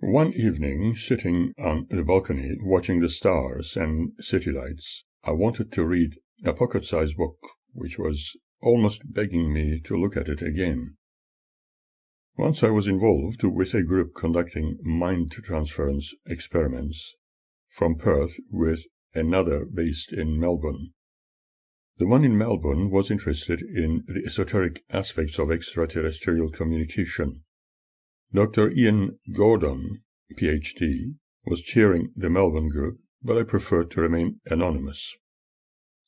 One evening, sitting on the balcony watching the stars and city lights, I wanted to read a pocket-sized book which was almost begging me to look at it again. Once I was involved with a group conducting mind transference experiments from Perth with another based in Melbourne. The one in Melbourne was interested in the esoteric aspects of extraterrestrial communication. Dr. Ian Gordon, Ph.D., was chairing the Melbourne group, but I preferred to remain anonymous.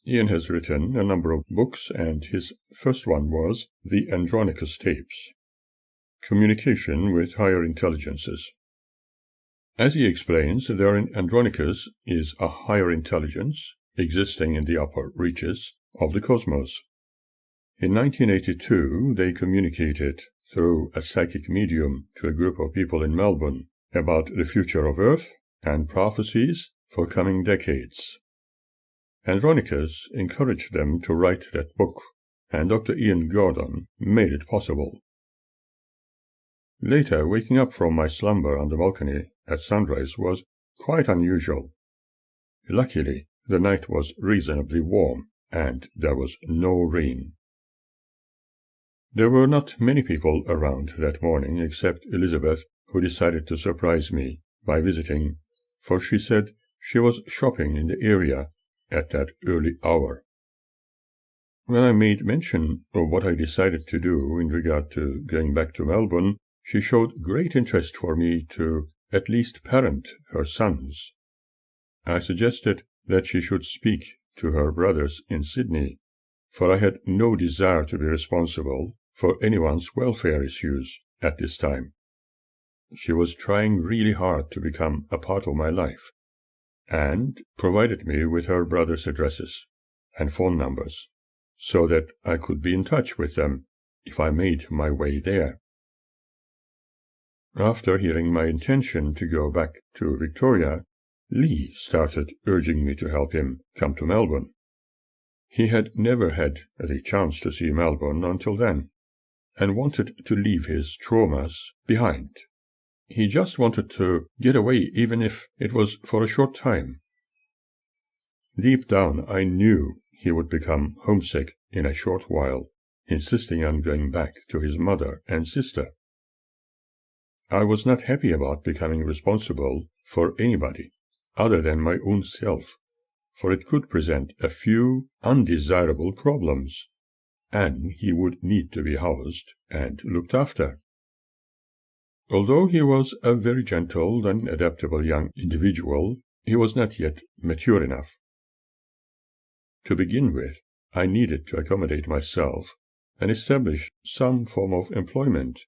Ian has written a number of books, and his first one was The Andronicus Tapes, Communication with Higher Intelligences. As he explains, therein Andronicus is a higher intelligence existing in the upper reaches of the cosmos. In 1982, they communicated through a psychic medium to a group of people in Melbourne about the future of Earth and prophecies for coming decades. Andronicus encouraged them to write that book, and Dr. Ian Gordon made it possible. Later, waking up from my slumber on the balcony at sunrise was quite unusual. Luckily, the night was reasonably warm, and there was no rain. There were not many people around that morning except Elizabeth, who decided to surprise me by visiting, for she said she was shopping in the area at that early hour. When I made mention of what I decided to do in regard to going back to Melbourne, she showed great interest for me to at least parent her sons. I suggested that she should speak to her brothers in Sydney, for I had no desire to be responsible for anyone's welfare issues at this time. She was trying really hard to become a part of my life, and provided me with her brothers' addresses and phone numbers, so that I could be in touch with them if I made my way there. After hearing my intention to go back to Victoria, Lee started urging me to help him come to Melbourne. He had never had the chance to see Melbourne until then, and wanted to leave his traumas behind. He just wanted to get away, even if it was for a short time. Deep down, I knew he would become homesick in a short while, insisting on going back to his mother and sister. I was not happy about becoming responsible for anybody other than my own self, for it could present a few undesirable problems, and he would need to be housed and looked after. Although he was a very gentle and adaptable young individual, he was not yet mature enough. To begin with, I needed to accommodate myself and establish some form of employment,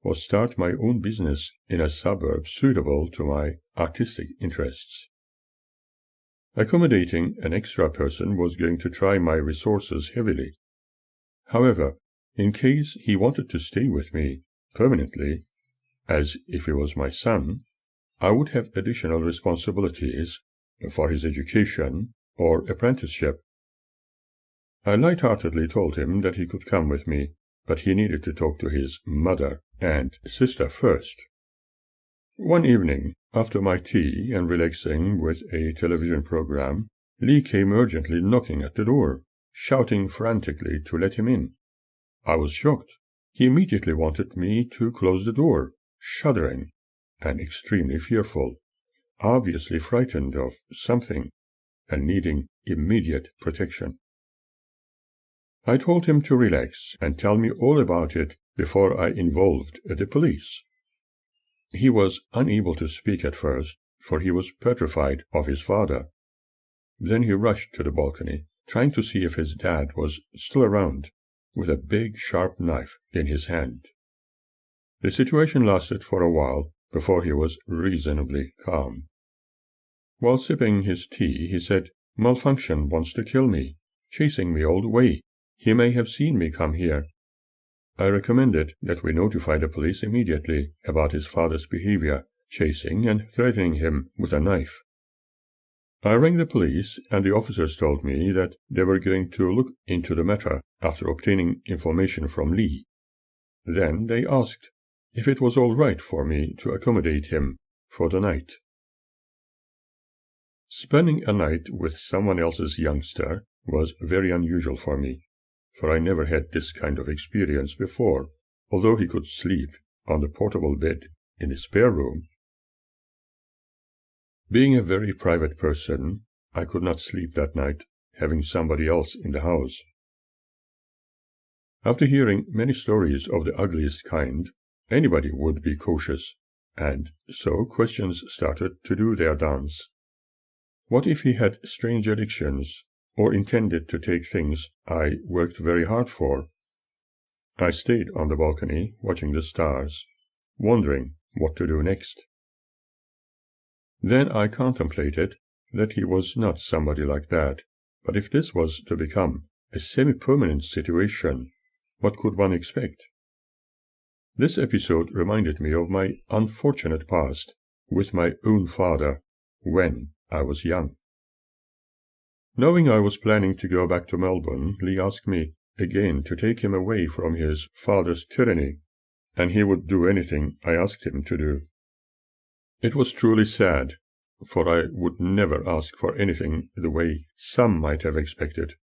or start my own business in a suburb suitable to my artistic interests. Accommodating an extra person was going to try my resources heavily. However, in case he wanted to stay with me permanently, as if he was my son, I would have additional responsibilities for his education or apprenticeship. I light-heartedly told him that he could come with me, but he needed to talk to his mother and sister first. One evening, after my tea and relaxing with a television program, Lee came urgently knocking at the door, shouting frantically to let him in. I was shocked. He immediately wanted me to close the door, shuddering and extremely fearful, obviously frightened of something and needing immediate protection. I told him to relax and tell me all about it before I involved the police. He was unable to speak at first, for he was petrified of his father. Then he rushed to the balcony, trying to see if his dad was still around, with a big sharp knife in his hand. The situation lasted for a while before he was reasonably calm. While sipping his tea, he said, "Malfunction wants to kill me, chasing me all the way. He may have seen me come here." I recommended that we notify the police immediately about his father's behavior, chasing and threatening him with a knife. I rang the police, and the officers told me that they were going to look into the matter after obtaining information from Lee. Then they asked if it was all right for me to accommodate him for the night. Spending a night with someone else's youngster was very unusual for me, for I never had this kind of experience before, although he could sleep on the portable bed in the spare room. Being a very private person, I could not sleep that night, having somebody else in the house. After hearing many stories of the ugliest kind, anybody would be cautious, and so questions started to do their dance. What if he had strange addictions, or intended to take things I worked very hard for? I stayed on the balcony watching the stars, wondering what to do next. Then I contemplated that he was not somebody like that, but if this was to become a semi-permanent situation, what could one expect? This episode reminded me of my unfortunate past with my own father when I was young. Knowing I was planning to go back to Melbourne, Lee asked me again to take him away from his father's tyranny, and he would do anything I asked him to do. It was truly sad, for I would never ask for anything the way some might have expected,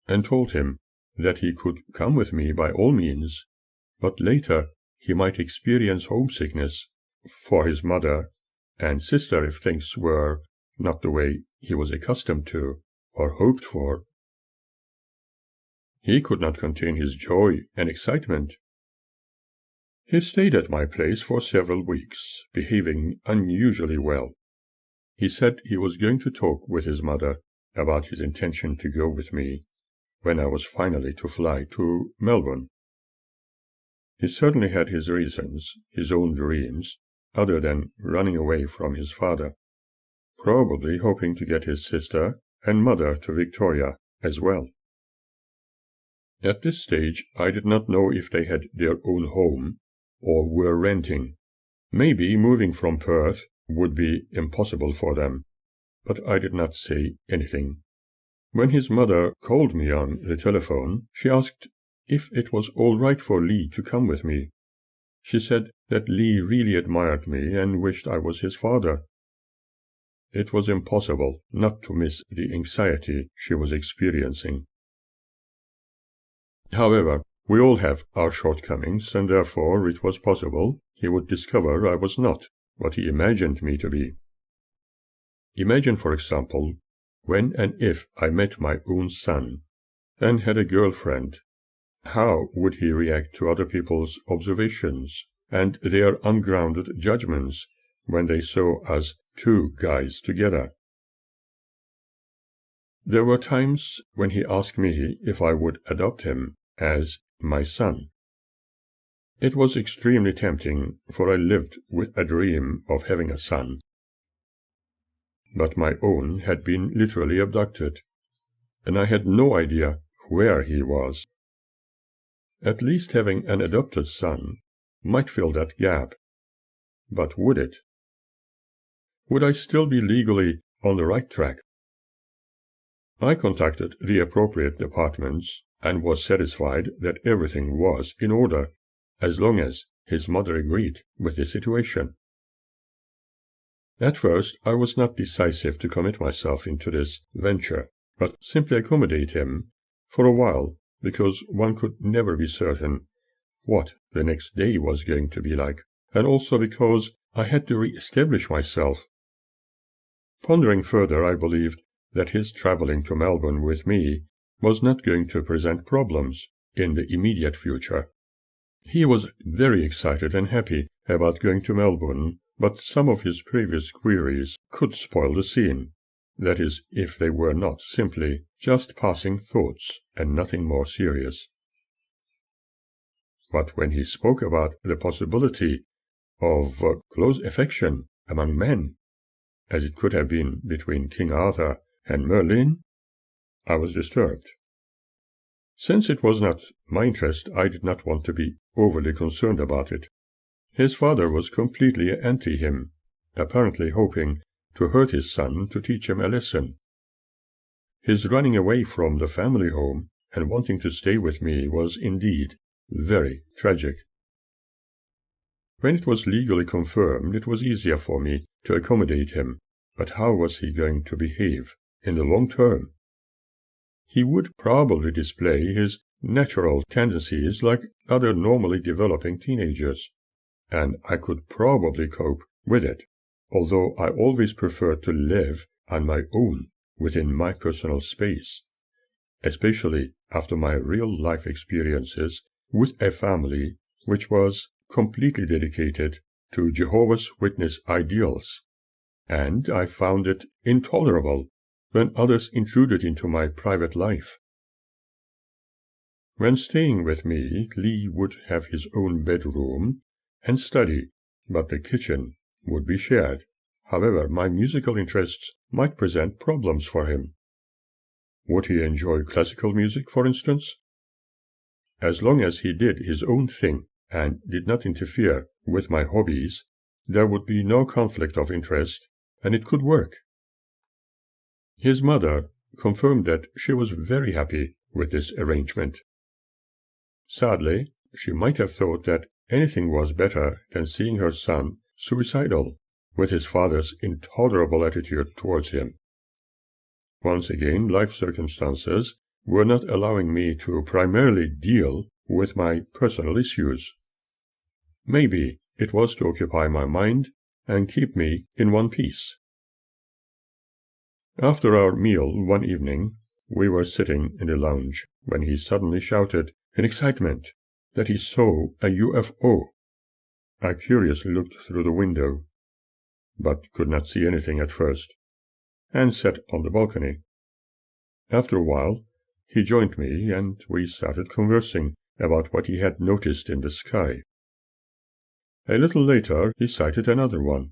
and told him that he could come with me by all means, but later he might experience homesickness for his mother and sister if things were not the way he was accustomed to or hoped for. He could not contain his joy and excitement. He stayed at my place for several weeks, behaving unusually well. He said he was going to talk with his mother about his intention to go with me when I was finally to fly to Melbourne. He certainly had his reasons, his own dreams, other than running away from his father, probably hoping to get his sister and mother to Victoria as well. At this stage, I did not know if they had their own home or were renting. Maybe moving from Perth would be impossible for them, but I did not say anything. When his mother called me on the telephone, she asked if it was all right for Lee to come with me. She said that Lee really admired me and wished I was his father. It was impossible not to miss the anxiety she was experiencing. However, we all have our shortcomings, and therefore it was possible he would discover I was not what he imagined me to be. Imagine, for example, when and if I met my own son and had a girlfriend, how would he react to other people's observations and their ungrounded judgments when they saw us two guys together? There were times when he asked me if I would adopt him as my son. It was extremely tempting, for I lived with a dream of having a son. But my own had been literally abducted, and I had no idea where he was. At least having an adopted son might fill that gap. But would it? Would I still be legally on the right track? I contacted the appropriate departments and was satisfied that everything was in order, as long as his mother agreed with the situation. At first, I was not decisive to commit myself into this venture, but simply accommodate him for a while, because one could never be certain what the next day was going to be like, and also because I had to re-establish myself. Pondering further, I believed that his traveling to Melbourne with me was not going to present problems in the immediate future. He was very excited and happy about going to Melbourne, but some of his previous queries could spoil the scene. That is, if they were not simply just passing thoughts and nothing more serious. But when he spoke about the possibility of close affection among men, as it could have been between King Arthur and Merlin, I was disturbed. Since it was not my interest, I did not want to be overly concerned about it. His father was completely anti him, apparently hoping to hurt his son to teach him a lesson. His running away from the family home and wanting to stay with me was indeed very tragic. When it was legally confirmed, it was easier for me to accommodate him, but how was he going to behave in the long term? He would probably display his natural tendencies like other normally developing teenagers, and I could probably cope with it, although I always preferred to live on my own within my personal space, especially after my real-life experiences with a family which was completely dedicated to Jehovah's Witness ideals, and I found it intolerable when others intruded into my private life. When staying with me, Lee would have his own bedroom and study, but the kitchen would be shared. However, my musical interests might present problems for him. Would he enjoy classical music, for instance? As long as he did his own thing and did not interfere with my hobbies, there would be no conflict of interest, and it could work. His mother confirmed that she was very happy with this arrangement. Sadly, she might have thought that anything was better than seeing her son suicidal, with his father's intolerable attitude towards him. Once again, life circumstances were not allowing me to primarily deal with my personal issues. Maybe it was to occupy my mind and keep me in one piece. After our meal one evening, we were sitting in the lounge when he suddenly shouted in excitement that he saw a UFO. I curiously looked through the window, but could not see anything at first, and sat on the balcony. After a while, he joined me, and we started conversing about what he had noticed in the sky. A little later, he sighted another one,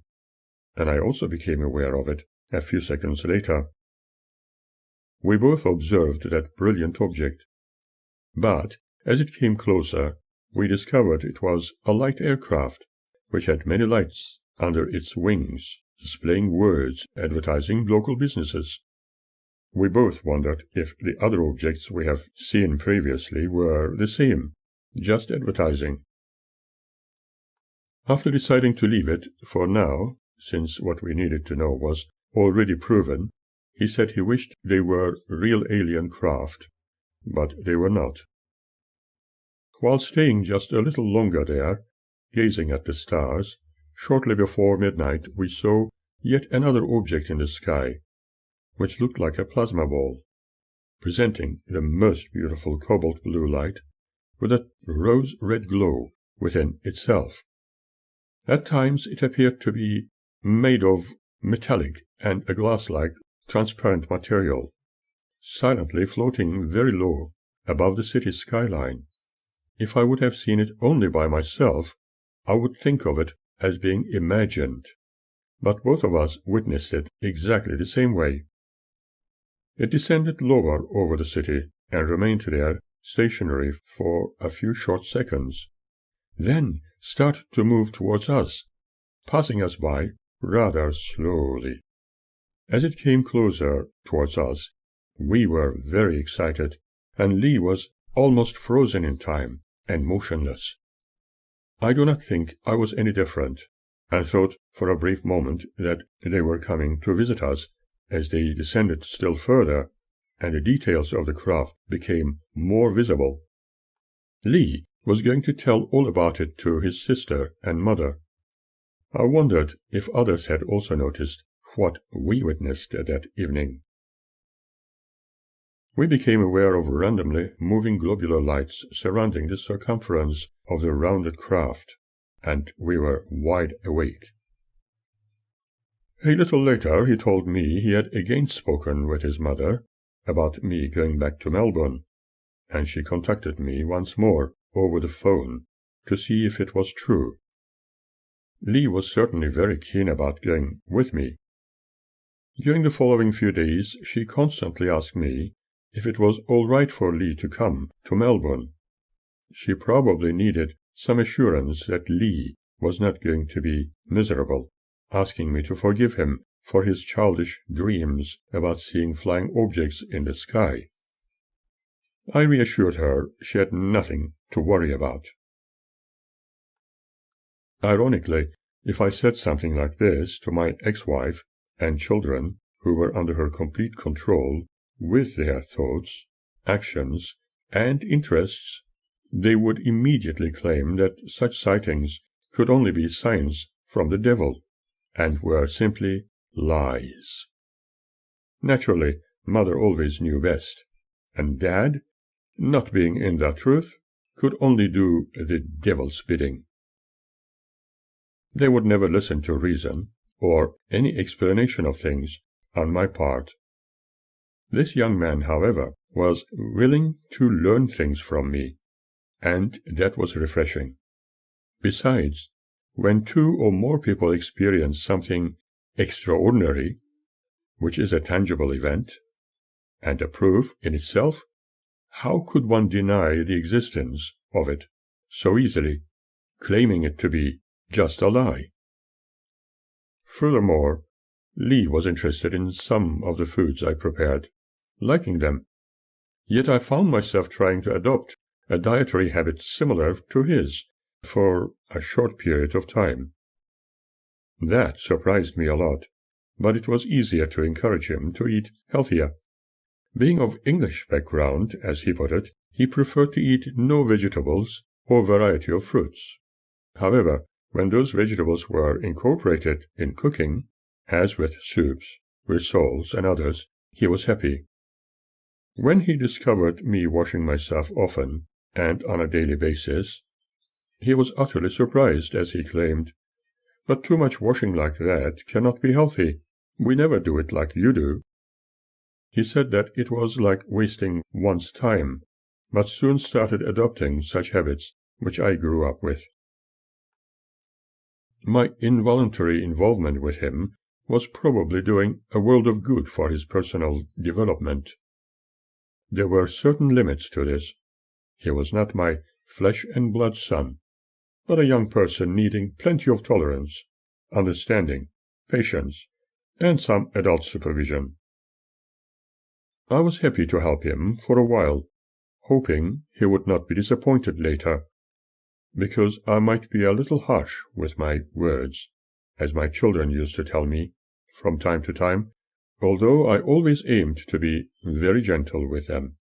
and I also became aware of it a few seconds later. We both observed that brilliant object, but as it came closer, we discovered it was a light aircraft, which had many lights under its wings, displaying words advertising local businesses. We both wondered if the other objects we have seen previously were the same, just advertising. After deciding to leave it for now, since what we needed to know was already proven, he said he wished they were real alien craft, but they were not. While staying just a little longer there, gazing at the stars, shortly before midnight we saw yet another object in the sky, which looked like a plasma ball, presenting the most beautiful cobalt blue light with a rose-red glow within itself. At times it appeared to be made of metallic and a glass-like transparent material, silently floating very low above the city's skyline. If I would have seen it only by myself, I would think of it as being imagined, but both of us witnessed it exactly the same way. It descended lower over the city and remained there stationary for a few short seconds, then started to move towards us, passing us by rather slowly. As it came closer towards us, we were very excited, and Lee was almost frozen in time and motionless. I do not think I was any different, and thought for a brief moment that they were coming to visit us as they descended still further, and the details of the craft became more visible. Lee was going to tell all about it to his sister and mother. I wondered if others had also noticed what we witnessed that evening. We became aware of randomly moving globular lights surrounding the circumference of the rounded craft, and we were wide awake. A little later he told me he had again spoken with his mother about me going back to Melbourne, and she contacted me once more over the phone to see if it was true. Lee was certainly very keen about going with me. During the following few days she constantly asked me if it was all right for Lee to come to Melbourne. She probably needed some assurance that Lee was not going to be miserable, asking me to forgive him for his childish dreams about seeing flying objects in the sky. I reassured her she had nothing to worry about. Ironically, if I said something like this to my ex-wife and children, who were under her complete control with their thoughts, actions, and interests, they would immediately claim that such sightings could only be signs from the devil, and were simply lies. Naturally, Mother always knew best, and Dad, not being in the truth, could only do the devil's bidding. They would never listen to reason, or any explanation of things on my part. This young man, however, was willing to learn things from me, and that was refreshing. Besides, when two or more people experience something extraordinary, which is a tangible event, and a proof in itself, how could one deny the existence of it so easily, claiming it to be just a lie? Furthermore, Lee was interested in some of the foods I prepared, liking them. Yet I found myself trying to adopt a dietary habit similar to his for a short period of time. That surprised me a lot, but it was easier to encourage him to eat healthier. Being of English background, as he put it, he preferred to eat no vegetables or variety of fruits. However, when those vegetables were incorporated in cooking, as with soups, rissoles, and others, he was happy. When he discovered me washing myself often and on a daily basis, he was utterly surprised, as he claimed, "But too much washing like that cannot be healthy. We never do it like you do." He said that it was like wasting one's time, but soon started adopting such habits which I grew up with. My involuntary involvement with him was probably doing a world of good for his personal development. There were certain limits to this. He was not my flesh and blood son, but a young person needing plenty of tolerance, understanding, patience, and some adult supervision. I was happy to help him for a while, hoping he would not be disappointed later, because I might be a little harsh with my words, as my children used to tell me from time to time, although I always aimed to be very gentle with them.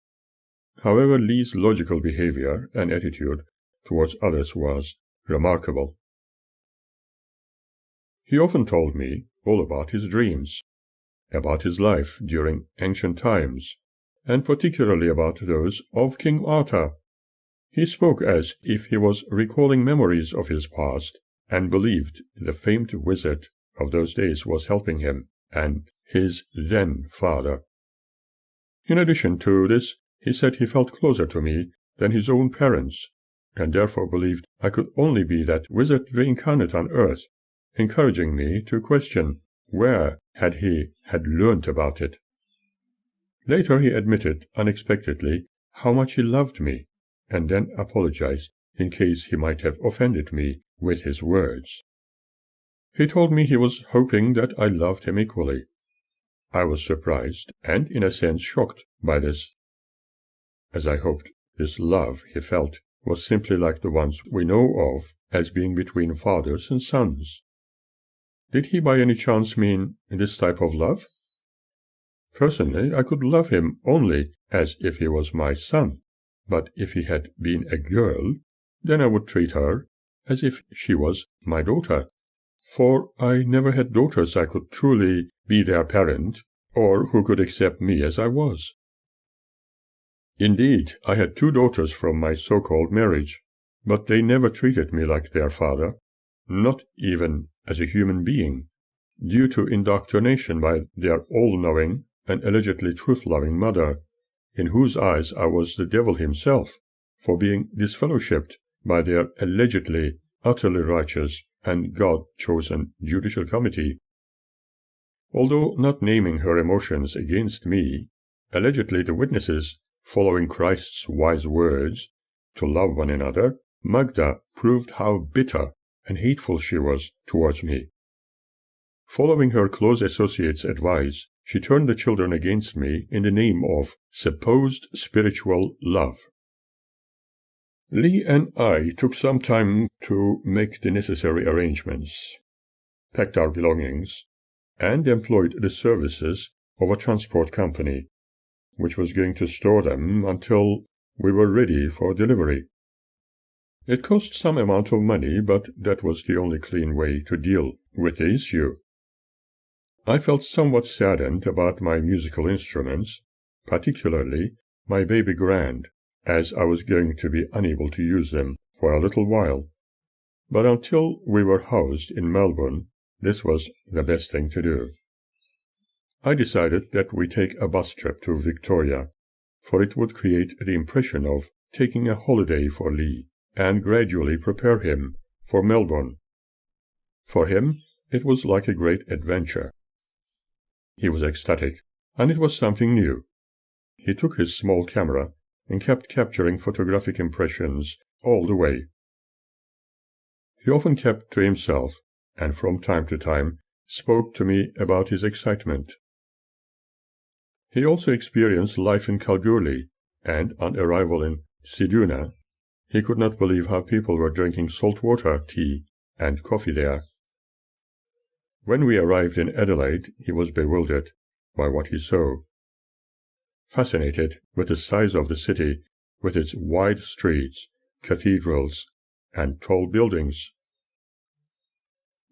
However, Lee's logical behavior and attitude towards others was remarkable. He often told me all about his dreams, about his life during ancient times, and particularly about those of King Arthur. He spoke as if he was recalling memories of his past, and believed the famed wizard of those days was helping him and his then-father. In addition to this, he said he felt closer to me than his own parents, and therefore believed I could only be that wizard reincarnate on earth, encouraging me to question where he had learnt about it. Later he admitted unexpectedly how much he loved me, and then apologized in case he might have offended me with his words. He told me he was hoping that I loved him equally. I was surprised and, in a sense, shocked by this, as I hoped this love he felt was simply like the ones we know of as being between fathers and sons. Did he by any chance mean this type of love? Personally, I could love him only as if he was my son, but if he had been a girl, then I would treat her as if she was my daughter, for I never had daughters I could truly be their parent, or who could accept me as I was. Indeed, I had 2 daughters from my so-called marriage, but they never treated me like their father, not even as a human being, due to indoctrination by their all-knowing and allegedly truth-loving mother, in whose eyes I was the devil himself, for being disfellowshipped by their allegedly utterly righteous and God-chosen judicial committee. Although not naming her emotions against me, allegedly the witnesses, following Christ's wise words to love one another, Magda proved how bitter and hateful she was towards me. Following her close associate's advice, she turned the children against me in the name of supposed spiritual love. Lee and I took some time to make the necessary arrangements, packed our belongings, and employed the services of a transport company, which was going to store them until we were ready for delivery. It cost some amount of money, but that was the only clean way to deal with the issue. I felt somewhat saddened about my musical instruments, particularly my baby grand, as I was going to be unable to use them for a little while. But until we were housed in Melbourne, this was the best thing to do. I decided that we take a bus trip to Victoria, for it would create the impression of taking a holiday for Lee and gradually prepare him for Melbourne. For him, it was like a great adventure. He was ecstatic, and it was something new. He took his small camera and kept capturing photographic impressions all the way. He often kept to himself, and from time to time spoke to me about his excitement. He also experienced life in Kalgoorlie, and on arrival in Siduna, he could not believe how people were drinking saltwater tea and coffee there. When we arrived in Adelaide, he was bewildered by what he saw, fascinated with the size of the city, with its wide streets, cathedrals, and tall buildings.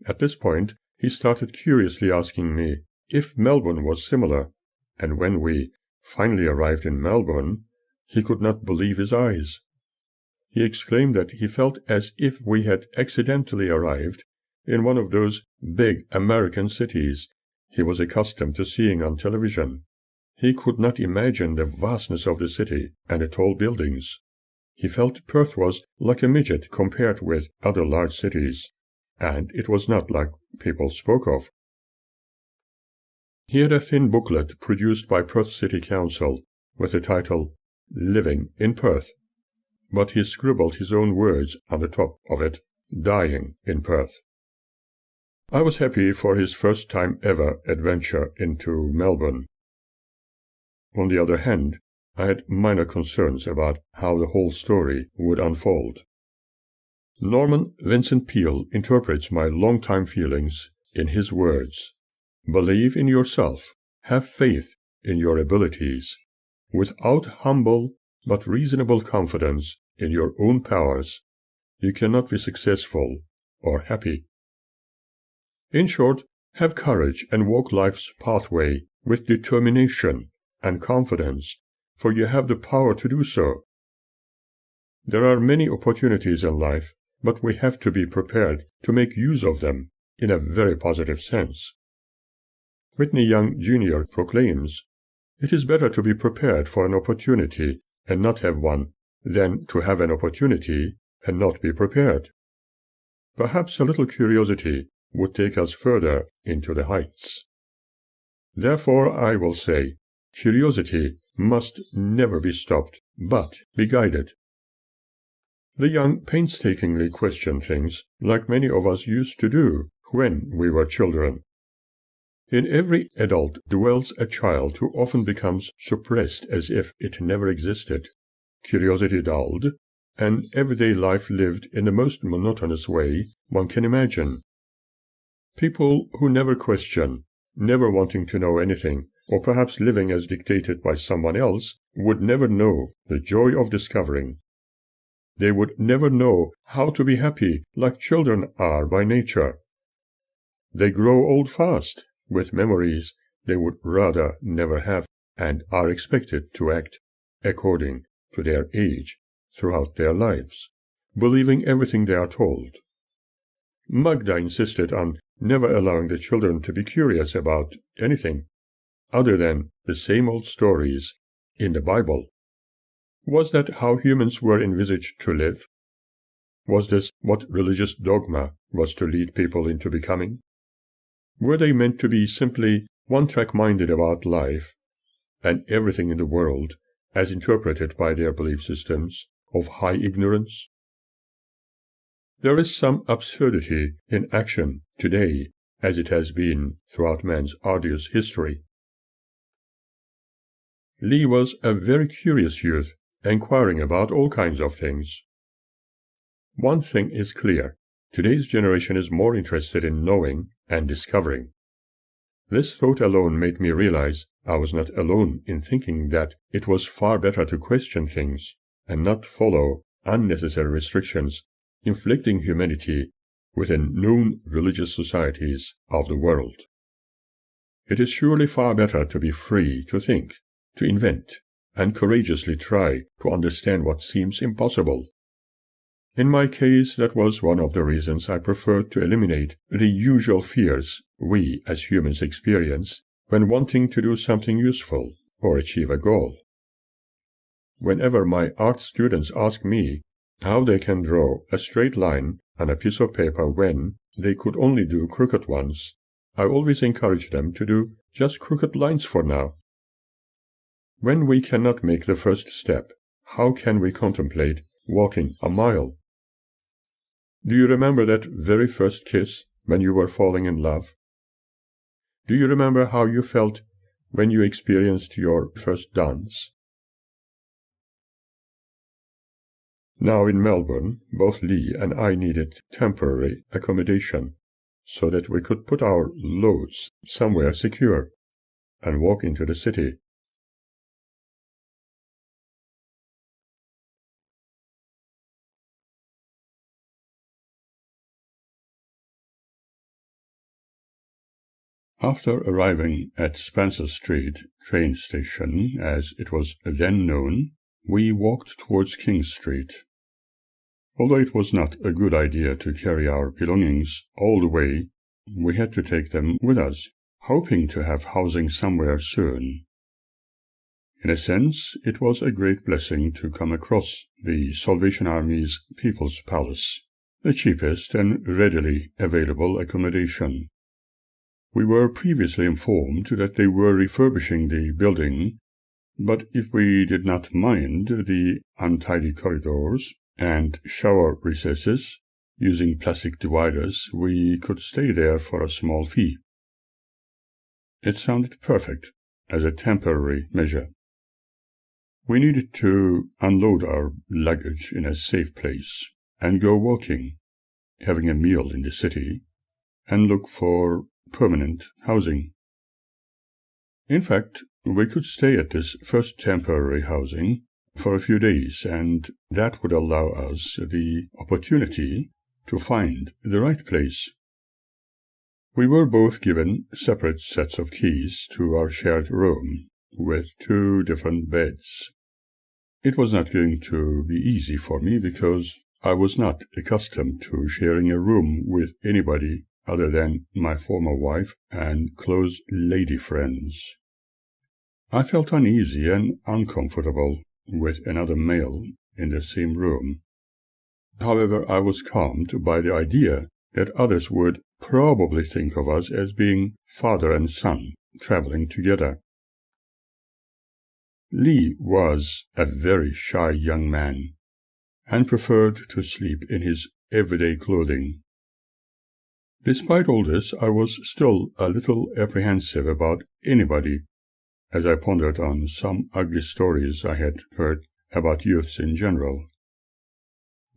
At this point, he started curiously asking me if Melbourne was similar, and when we finally arrived in Melbourne, he could not believe his eyes. He exclaimed that he felt as if we had accidentally arrived in one of those big American cities he was accustomed to seeing on television. He could not imagine the vastness of the city and the tall buildings. He felt Perth was like a midget compared with other large cities, and it was not like people spoke of. He had a thin booklet produced by Perth City Council with the title Living in Perth, but he scribbled his own words on the top of it, Dying in Perth. I was happy for his first time ever adventure into Melbourne. On the other hand, I had minor concerns about how the whole story would unfold. Norman Vincent Peale interprets my long-time feelings in his words: "Believe in yourself, have faith in your abilities. Without humble but reasonable confidence in your own powers, you cannot be successful or happy. In short, have courage and walk life's pathway with determination and confidence, for you have the power to do so. There are many opportunities in life, but we have to be prepared to make use of them in a very positive sense." Whitney Young Jr. proclaims, "It is better to be prepared for an opportunity and not have one than to have an opportunity and not be prepared." Perhaps a little curiosity would take us further into the heights. Therefore, I will say, curiosity must never be stopped, but be guided. The young painstakingly question things like many of us used to do when we were children. In every adult dwells a child who often becomes suppressed as if it never existed, curiosity dulled, and everyday life lived in the most monotonous way one can imagine. People who never question, never wanting to know anything, or perhaps living as dictated by someone else, would never know the joy of discovering. They would never know how to be happy like children are by nature. They grow old fast, with memories they would rather never have, and are expected to act according to their age throughout their lives, believing everything they are told. Magda insisted on never allowing the children to be curious about anything other than the same old stories in the Bible. Was that how humans were envisaged to live? Was this what religious dogma was to lead people into becoming? Were they meant to be simply one-track-minded about life and everything in the world as interpreted by their belief systems of high ignorance? There is some absurdity in action today, as it has been throughout man's arduous history. Lee was a very curious youth, inquiring about all kinds of things. One thing is clear. Today's generation is more interested in knowing and discovering. This thought alone made me realize I was not alone in thinking that it was far better to question things and not follow unnecessary restrictions inflicting humanity within known religious societies of the world. It is surely far better to be free to think, to invent, and courageously try to understand what seems impossible. In my case, that was one of the reasons I preferred to eliminate the usual fears we as humans experience when wanting to do something useful or achieve a goal. Whenever my art students ask me how they can draw a straight line on a piece of paper when they could only do crooked ones, I always encourage them to do just crooked lines for now. When we cannot make the first step, how can we contemplate walking a mile? Do you remember that very first kiss when you were falling in love? Do you remember how you felt when you experienced your first dance? Now in Melbourne, both Lee and I needed temporary accommodation so that we could put our loads somewhere secure and walk into the city. After arriving at Spencer Street train station, as it was then known, we walked towards King Street. Although it was not a good idea to carry our belongings all the way, we had to take them with us, hoping to have housing somewhere soon. In a sense, it was a great blessing to come across the Salvation Army's People's Palace, the cheapest and readily available accommodation. We were previously informed that they were refurbishing the building, but if we did not mind the untidy corridors and shower recesses, using plastic dividers, we could stay there for a small fee. It sounded perfect as a temporary measure. We needed to unload our luggage in a safe place and go walking, having a meal in the city, and look for permanent housing. In fact, we could stay at this first temporary housing for a few days, and that would allow us the opportunity to find the right place. We were both given separate sets of keys to our shared room, with 2 different beds. It was not going to be easy for me because I was not accustomed to sharing a room with anybody other than my former wife and close lady friends. I felt uneasy and uncomfortable with another male in the same room. However, I was calmed by the idea that others would probably think of us as being father and son traveling together. Lee was a very shy young man and preferred to sleep in his everyday clothing. Despite all this, I was still a little apprehensive about anybody, as I pondered on some ugly stories I had heard about youths in general,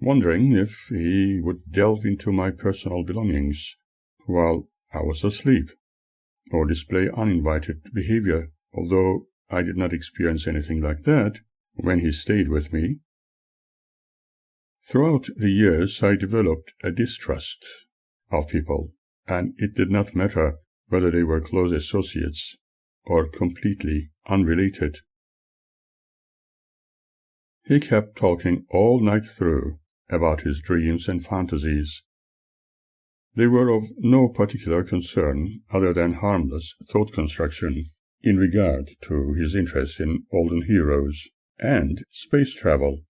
wondering if he would delve into my personal belongings while I was asleep, or display uninvited behavior, although I did not experience anything like that when he stayed with me. Throughout the years, I developed a distrust of people, and it did not matter whether they were close associates or completely unrelated. He kept talking all night through about his dreams and fantasies. They were of no particular concern other than harmless thought construction in regard to his interest in olden heroes and space travel,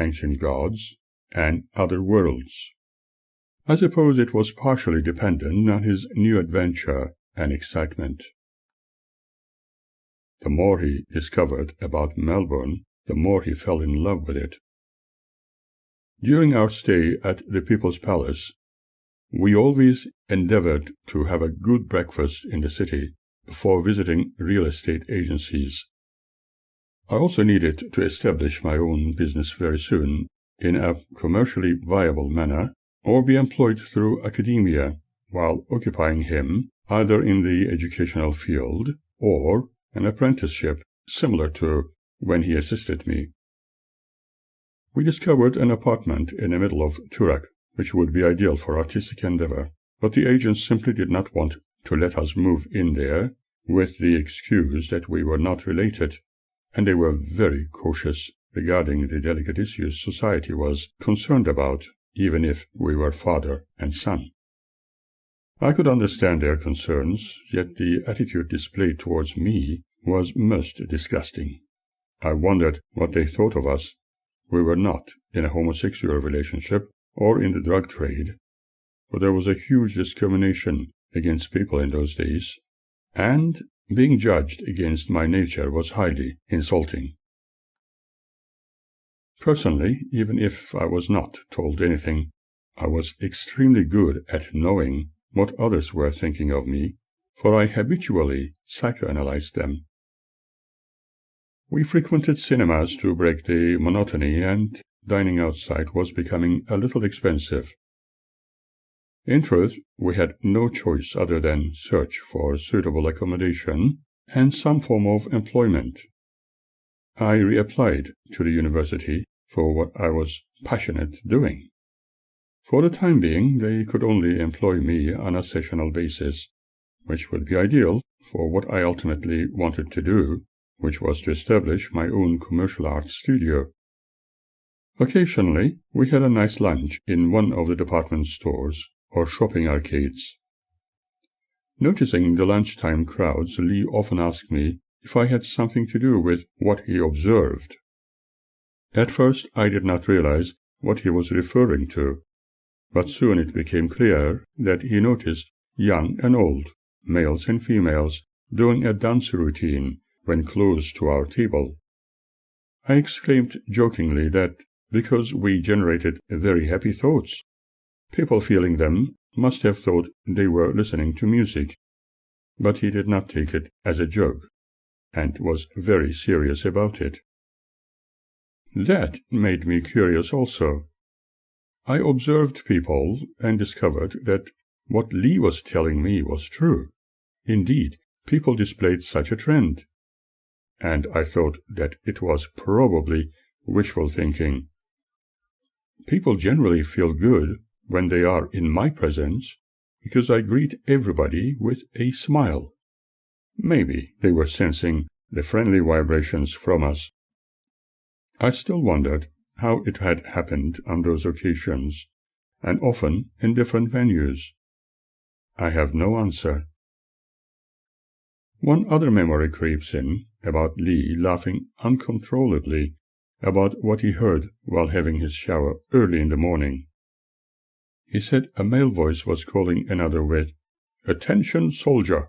ancient gods, and other worlds. I suppose it was partially dependent on his new adventure and excitement. The more he discovered about Melbourne, the more he fell in love with it. During our stay at the People's Palace, we always endeavored to have a good breakfast in the city before visiting real estate agencies. I also needed to establish my own business very soon, in a commercially viable manner, or be employed through academia while occupying him either in the educational field or an apprenticeship similar to when he assisted me. We discovered an apartment in the middle of Turak, which would be ideal for artistic endeavor, but the agents simply did not want to let us move in there with the excuse that we were not related, and they were very cautious regarding the delicate issues society was concerned about, even if we were father and son. I could understand their concerns, yet the attitude displayed towards me was most disgusting. I wondered what they thought of us. We were not in a homosexual relationship or in the drug trade, but there was a huge discrimination against people in those days, and being judged against my nature was highly insulting. Personally, even if I was not told anything, I was extremely good at knowing what others were thinking of me, for I habitually psychoanalyzed them. We frequented cinemas to break the monotony, and dining outside was becoming a little expensive. In truth, we had no choice other than search for suitable accommodation and some form of employment. I reapplied to the university for what I was passionate doing. For the time being, they could only employ me on a sessional basis, which would be ideal for what I ultimately wanted to do, which was to establish my own commercial art studio. Occasionally, we had a nice lunch in one of the department stores or shopping arcades. Noticing the lunchtime crowds, Lee often asked me if I had something to do with what he observed. At first, I did not realize what he was referring to, but soon it became clear that he noticed young and old, males and females, doing a dance routine when close to our table. I exclaimed jokingly that because we generated very happy thoughts, people feeling them must have thought they were listening to music, but he did not take it as a joke, and was very serious about it. That made me curious also. I observed people and discovered that what Lee was telling me was true. Indeed, people displayed such a trend, and I thought that it was probably wishful thinking. People generally feel good when they are in my presence because I greet everybody with a smile. Maybe they were sensing the friendly vibrations from us. I still wondered how it had happened on those occasions, and often in different venues. I have no answer. One other memory creeps in about Lee laughing uncontrollably about what he heard while having his shower early in the morning. He said a male voice was calling another with, "Attention, soldier!"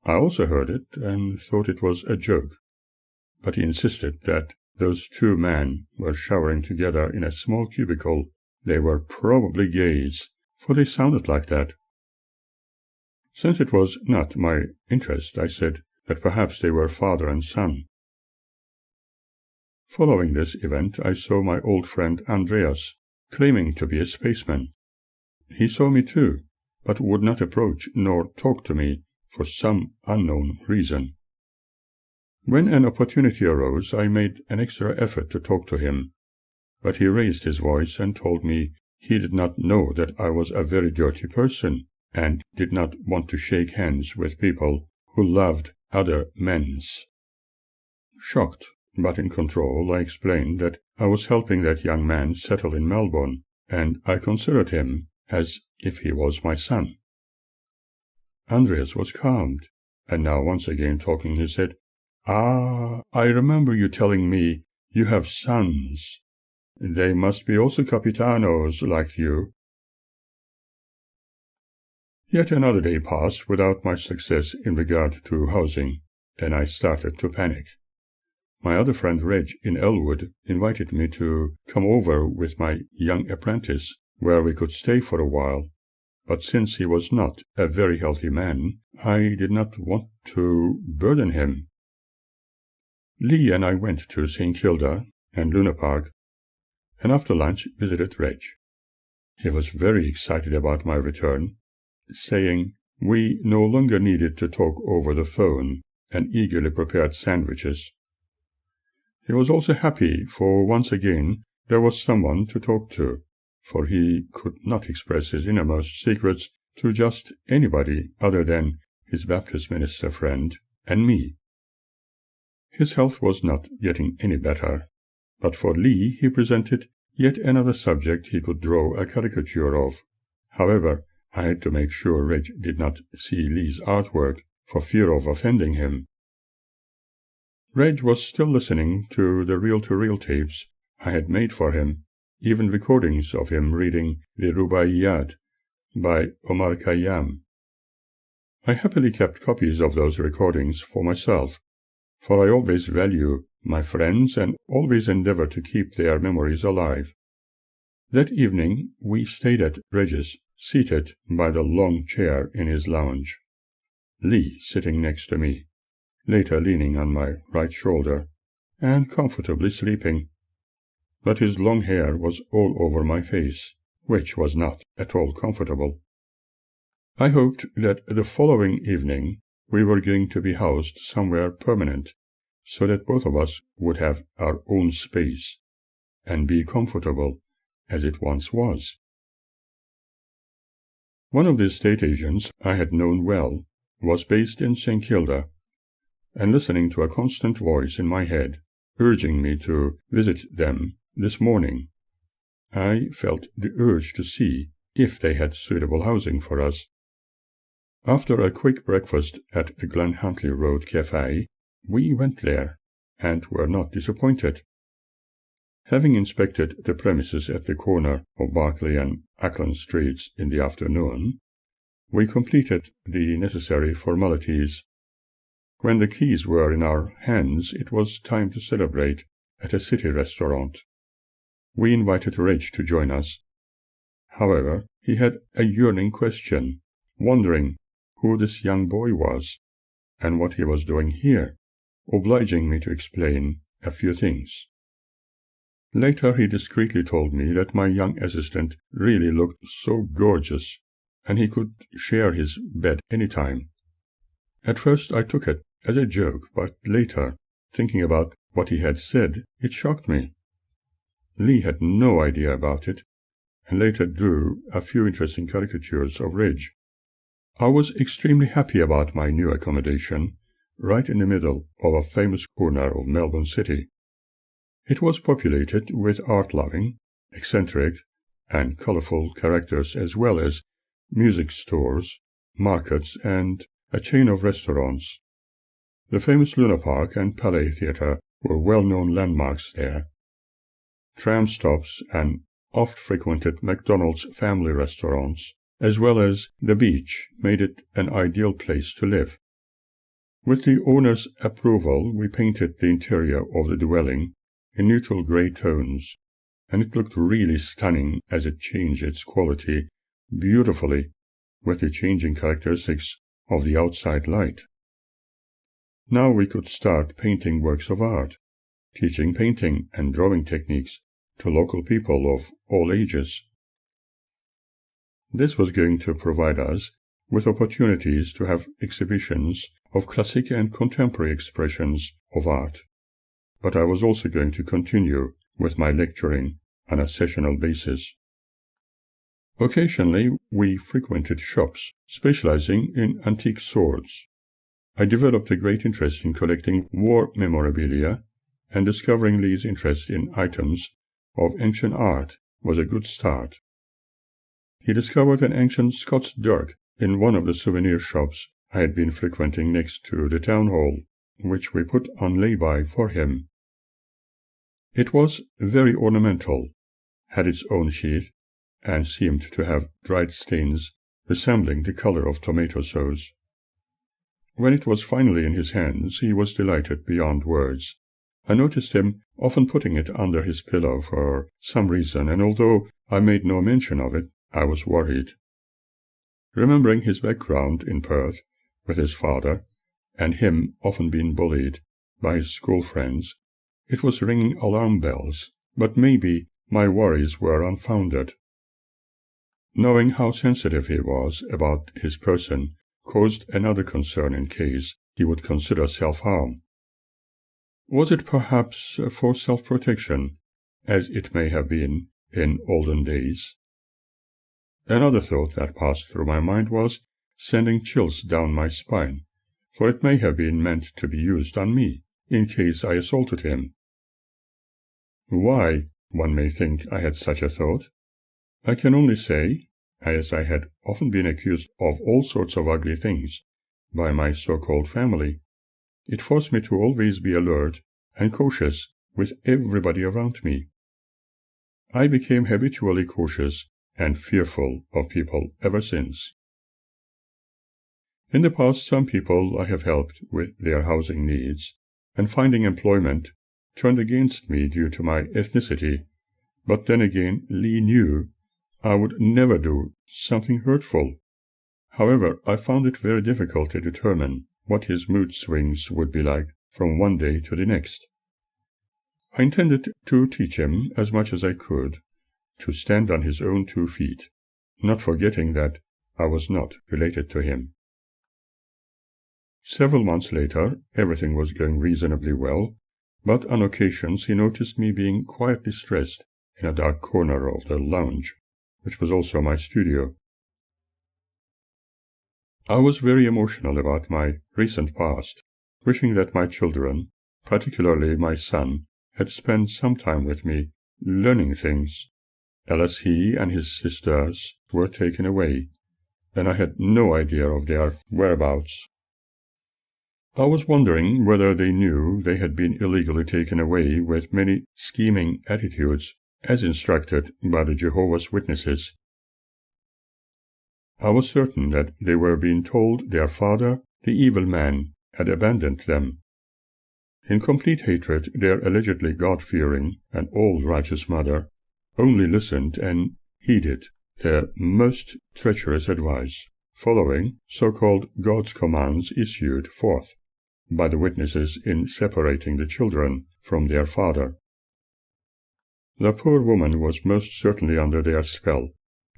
I also heard it and thought it was a joke, but he insisted that those two men were showering together in a small cubicle. They were probably gays, for they sounded like that. Since it was not my interest, I said that perhaps they were father and son. Following this event, I saw my old friend Andreas, claiming to be a spaceman. He saw me too, but would not approach nor talk to me for some unknown reason. When an opportunity arose, I made an extra effort to talk to him, but he raised his voice and told me he did not know that I was a very dirty person and did not want to shake hands with people who loved other men's. Shocked, but in control, I explained that I was helping that young man settle in Melbourne, and I considered him as if he was my son. Andreas was calmed, and now once again talking, he said, "Ah, I remember you telling me you have sons. They must be also capitanos like you." Yet another day passed without much success in regard to housing, and I started to panic. My other friend Reg in Elwood invited me to come over with my young apprentice, where we could stay for a while, but since he was not a very healthy man, I did not want to burden him. Lee and I went to St. Kilda and Luna Park, and after lunch visited Reg. He was very excited about my return, saying we no longer needed to talk over the phone, and eagerly prepared sandwiches. He was also happy, for once again there was someone to talk to, for he could not express his innermost secrets to just anybody other than his Baptist minister friend and me. His health was not getting any better, but for Lee he presented yet another subject he could draw a caricature of. However, I had to make sure Reg did not see Lee's artwork for fear of offending him. Reg was still listening to the reel-to-reel tapes I had made for him, even recordings of him reading the Rubaiyat by Omar Khayyam. I happily kept copies of those recordings for myself, for I always value my friends and always endeavor to keep their memories alive. That evening we stayed at Reg's, seated by the long chair in his lounge, Lee sitting next to me, later leaning on my right shoulder, and comfortably sleeping. But his long hair was all over my face, which was not at all comfortable. I hoped that the following evening we were going to be housed somewhere permanent, so that both of us would have our own space, and be comfortable, as it once was. One of the estate agents I had known well was based in St. Kilda, and listening to a constant voice in my head, urging me to visit them this morning, I felt the urge to see if they had suitable housing for us. After a quick breakfast at a Glen Huntly Road cafe, we went there, and were not disappointed. Having inspected the premises at the corner of Barclay and Ackland Streets in the afternoon, we completed the necessary formalities. When the keys were in our hands, it was time to celebrate at a city restaurant. We invited Reg to join us. However, he had a yearning question, wondering who this young boy was, and what he was doing here, obliging me to explain a few things. Later he discreetly told me that my young assistant really looked so gorgeous, and he could share his bed any time. At first I took it as a joke, but later, thinking about what he had said, it shocked me. Lee had no idea about it, and later drew a few interesting caricatures of Reg. I was extremely happy about my new accommodation, right in the middle of a famous corner of Melbourne City. It was populated with art-loving, eccentric, and colorful characters, as well as music stores, markets, and a chain of restaurants. The famous Luna Park and Palais Theatre were well-known landmarks there. Tram stops and oft-frequented McDonald's family restaurants, as well as the beach, made it an ideal place to live. With the owner's approval, we painted the interior of the dwelling in neutral grey tones, and it looked really stunning as it changed its quality beautifully with the changing characteristics of the outside light. Now we could start painting works of art, teaching painting and drawing techniques to local people of all ages. This was going to provide us with opportunities to have exhibitions of classic and contemporary expressions of art, but I was also going to continue with my lecturing on a sessional basis. Occasionally we frequented shops specializing in antique swords. I developed a great interest in collecting war memorabilia, and discovering Lee's interest in items of ancient art was a good start. He discovered an ancient Scots dirk in one of the souvenir shops I had been frequenting next to the town hall, which we put on lay-by for him. It was very ornamental, had its own sheath, and seemed to have dried stains resembling the color of tomato sauce. When it was finally in his hands, he was delighted beyond words. I noticed him often putting it under his pillow for some reason, and although I made no mention of it, I was worried. Remembering his background in Perth with his father, and him often being bullied by his school friends, it was ringing alarm bells, but maybe my worries were unfounded. Knowing how sensitive he was about his person caused another concern in case he would consider self-harm. Was it perhaps for self-protection, as it may have been in olden days? Another thought that passed through my mind was sending chills down my spine, for it may have been meant to be used on me, in case I assaulted him. Why, one may think, I had such a thought, I can only say, as I had often been accused of all sorts of ugly things by my so-called family, it forced me to always be alert and cautious with everybody around me. I became habitually cautious and fearful of people ever since. In the past, some people I have helped with their housing needs and finding employment turned against me due to my ethnicity, but then again Lee knew I would never do something hurtful. However, I found it very difficult to determine what his mood swings would be like from one day to the next. I intended to teach him as much as I could to stand on his own 2 feet, not forgetting that I was not related to him. Several months later, everything was going reasonably well, but on occasions he noticed me being quietly stressed in a dark corner of the lounge, which was also my studio. I was very emotional about my recent past, wishing that my children, particularly my son, had spent some time with me, learning things, else he and his sisters were taken away, and I had no idea of their whereabouts. I was wondering whether they knew they had been illegally taken away with many scheming attitudes, as instructed by the Jehovah's Witnesses. I was certain that they were being told their father, the evil man, had abandoned them. In complete hatred, their allegedly God-fearing and all-righteous mother only listened and heeded their most treacherous advice, following so-called God's commands issued forth by the witnesses in separating the children from their father. The poor woman was most certainly under their spell,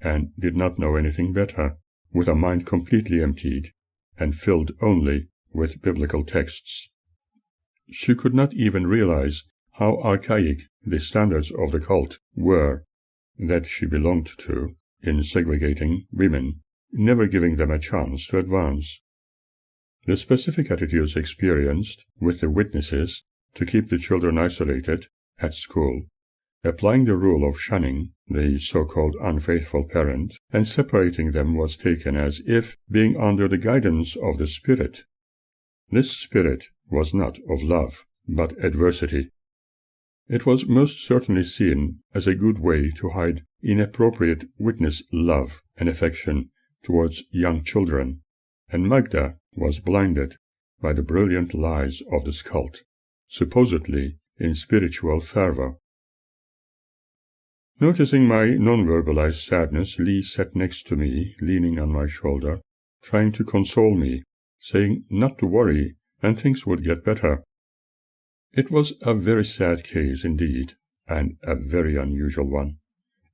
and did not know anything better, with a mind completely emptied, and filled only with biblical texts. She could not even realize how archaic the standards of the cult were that she belonged to in segregating women, never giving them a chance to advance. The specific attitudes experienced with the witnesses to keep the children isolated at school, applying the rule of shunning the so-called unfaithful parent and separating them was taken as if being under the guidance of the Spirit. This Spirit was not of love, but adversity. It was most certainly seen as a good way to hide inappropriate witness love and affection towards young children, and Magda was blinded by the brilliant lies of this cult, supposedly in spiritual fervor. Noticing my non-verbalized sadness, Lee sat next to me, leaning on my shoulder, trying to console me, saying not to worry and things would get better. It was a very sad case indeed, and a very unusual one,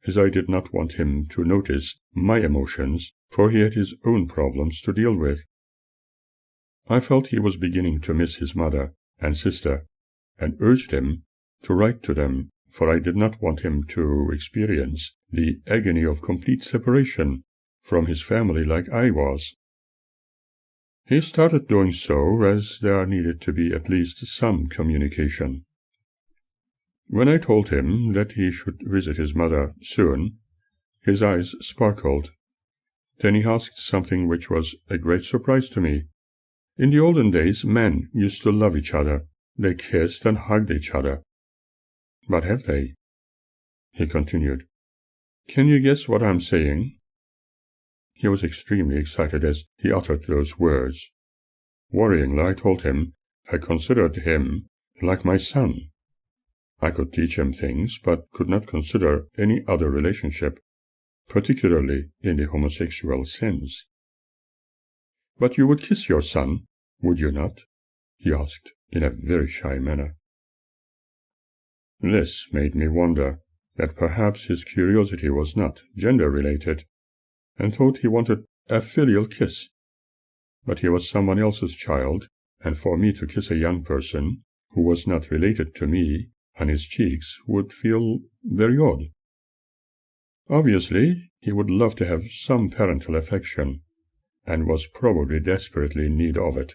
as I did not want him to notice my emotions, for he had his own problems to deal with. I felt he was beginning to miss his mother and sister, and urged him to write to them, for I did not want him to experience the agony of complete separation from his family like I was. He started doing so, as there needed to be at least some communication. When I told him that he should visit his mother soon, his eyes sparkled. Then he asked something which was a great surprise to me. In the olden days, men used to love each other. They kissed and hugged each other. But have they? He continued. Can you guess what I'm saying? He was extremely excited as he uttered those words. Worryingly, I told him I considered him like my son. I could teach him things, but could not consider any other relationship, particularly in the homosexual sense. But you would kiss your son, would you not? He asked in a very shy manner. This made me wonder that perhaps his curiosity was not gender-related, and thought he wanted a filial kiss. But he was someone else's child, and for me to kiss a young person who was not related to me on his cheeks would feel very odd. Obviously, he would love to have some parental affection, and was probably desperately in need of it.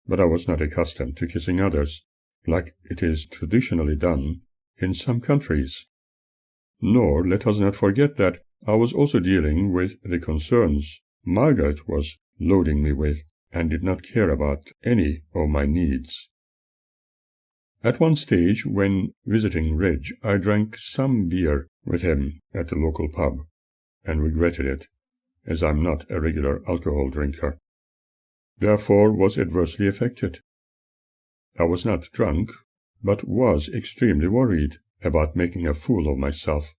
But I was not accustomed to kissing others, like it is traditionally done in some countries. Nor let us not forget that I was also dealing with the concerns Margaret was loading me with, and did not care about any of my needs. At one stage, when visiting Reg, I drank some beer with him at the local pub, and regretted it, as I'm not a regular alcohol drinker. Therefore was adversely affected. I was not drunk, but was extremely worried about making a fool of myself,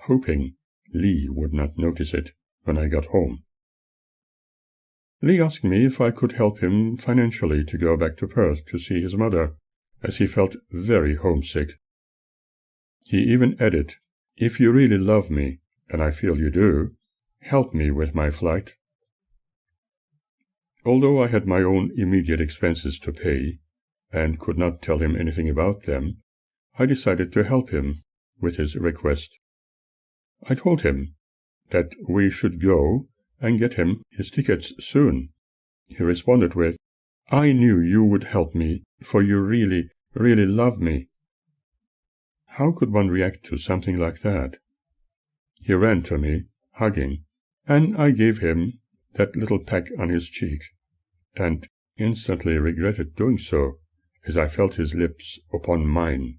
hoping Lee would not notice it when I got home. Lee asked me if I could help him financially to go back to Perth to see his mother, as he felt very homesick. He even added, "If you really love me, and I feel you do, help me with my flight." Although I had my own immediate expenses to pay, and could not tell him anything about them, I decided to help him with his request. I told him that we should go and get him his tickets soon. He responded with, "I knew you would help me, for you really, really love me." How could one react to something like that? He ran to me, hugging, and I gave him that little peck on his cheek, and instantly regretted doing so, as I felt his lips upon mine.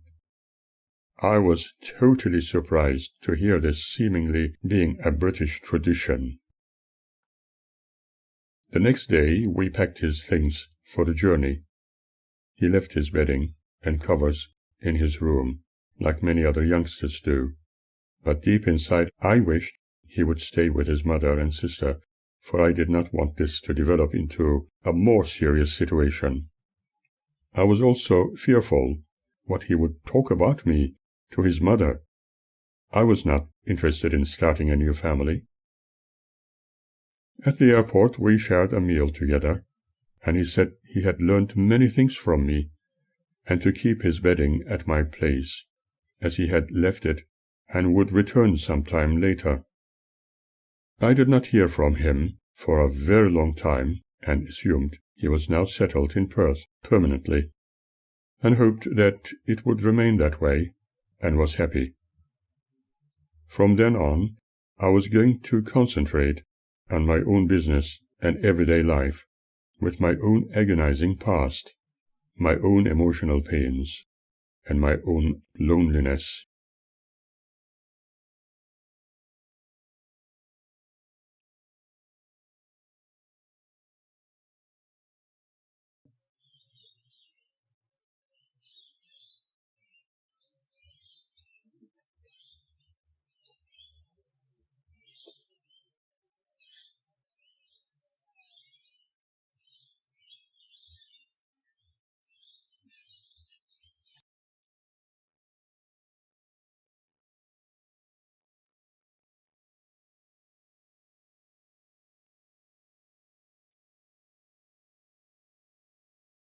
I was totally surprised to hear this seemingly being a British tradition. The next day we packed his things for the journey. He left his bedding and covers in his room, like many other youngsters do, but deep inside I wished he would stay with his mother and sister, for I did not want this to develop into a more serious situation. I was also fearful what he would talk about me to his mother. I was not interested in starting a new family. At the airport we shared a meal together, and he said he had learned many things from me, and to keep his bedding at my place, as he had left it and would return some time later. I did not hear from him for a very long time, and assumed he was now settled in Perth permanently, and hoped that it would remain that way, and was happy. From then on, I was going to concentrate on my own business and everyday life, with my own agonizing past, my own emotional pains, and my own loneliness.